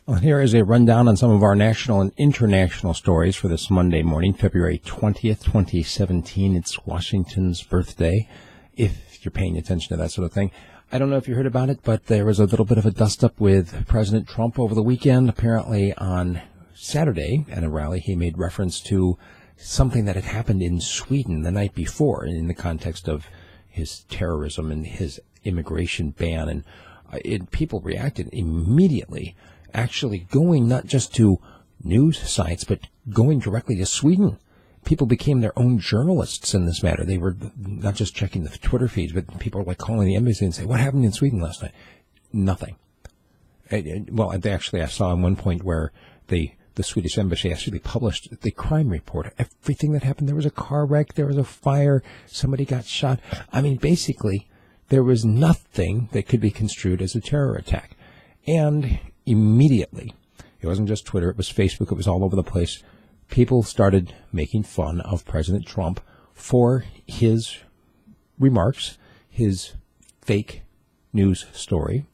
Well, here is a rundown on some of our national and international stories for this Monday morning, February 20th, 2017. It's Washington's birthday, if you're paying attention to that sort of thing. I don't know if you heard about it, but there was a little bit of a dust-up with President Trump over the weekend. Apparently on Saturday at a rally, he made reference to something that had happened in Sweden the night before in the context of his terrorism and his immigration ban. And people reacted immediately, actually going not just to news sites, but going directly to Sweden. People became their own journalists in this matter. They were not just checking the Twitter feeds, but people were like calling the embassy and saying, "What happened in Sweden last night?" Nothing. Well, actually, I saw at one point where the Swedish embassy actually published the crime report. Everything that happened. There was a car wreck. There was a fire. Somebody got shot. I mean, basically, there was nothing that could be construed as a terror attack. And immediately, it wasn't just Twitter. It was Facebook. It was all over the place. People started making fun of President Trump for his remarks, his fake news story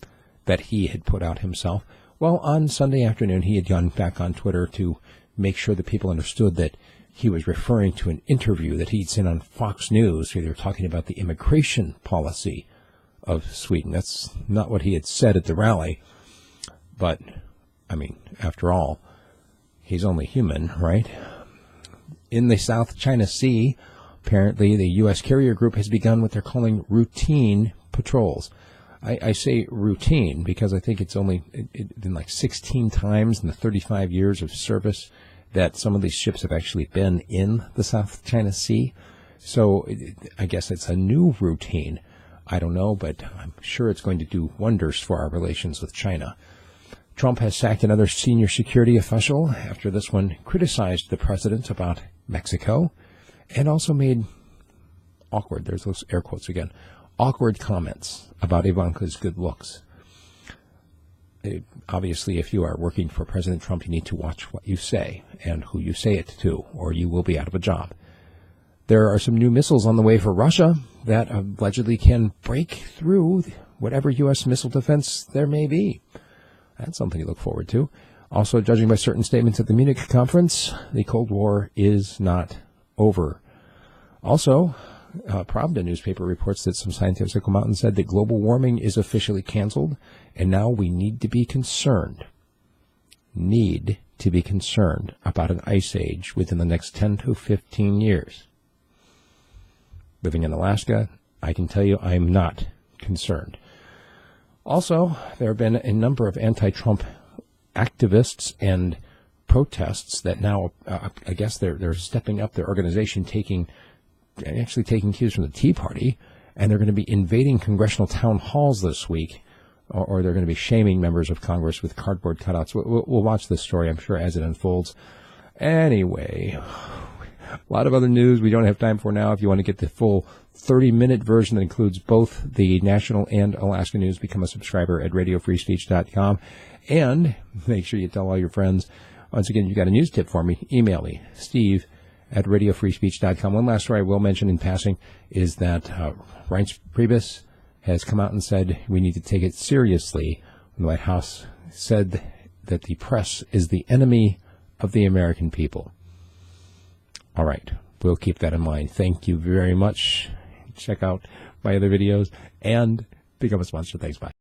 that he had put out himself. Well, on Sunday afternoon, he had gone back on Twitter to make sure that people understood that he was referring to an interview that he'd seen on Fox News where they were talking about the immigration policy of Sweden. That's not what he had said at the rally. But, I mean, after all, he's only human, right? In the South China Sea, apparently the U.S. carrier group has begun what they're calling routine patrols. I say routine because I think it's only been like 16 times in the 35 years of service that some of these ships have actually been in the South China Sea. So I guess it's a new routine. I don't know, but I'm sure it's going to do wonders for our relations with China. Trump has sacked another senior security official after this one criticized the president about Mexico and also made awkward, there's those air quotes again, awkward comments about Ivanka's good looks. Obviously, if you are working for President Trump, you need to watch what you say and who you say it to, or you will be out of a job. There are some new missiles on the way for Russia that allegedly can break through whatever U.S. missile defense there may be. That's something to look forward to. Also, judging by certain statements at the Munich Conference, the Cold War is not over. Also, Pravda newspaper reports that some scientists have come out and said that global warming is officially canceled, and now we need to be concerned. Need to be concerned about an ice age within the next 10 to 15 years. Living in Alaska, I can tell you I'm not concerned. Also, there have been a number of anti-Trump activists and protests that now, I guess they're stepping up their organization, actually taking cues from the Tea Party, and they're going to be invading congressional town halls this week, or they're going to be shaming members of Congress with cardboard cutouts. We'll watch this story, I'm sure, as it unfolds. Anyway, a lot of other news we don't have time for now. If you want to get the full 30-minute version that includes both the national and Alaska news, become a subscriber at radiofreespeech.com. And make sure you tell all your friends. Once again, you got a news tip for me, email me, Steve at radiofreespeech.com. One last story I will mention in passing is that Reince Priebus has come out and said we need to take it seriously. The White House said that the press is the enemy of the American people. All right, we'll keep that in mind. Thank you very much. Check out my other videos and become a sponsor. Thanks, bye.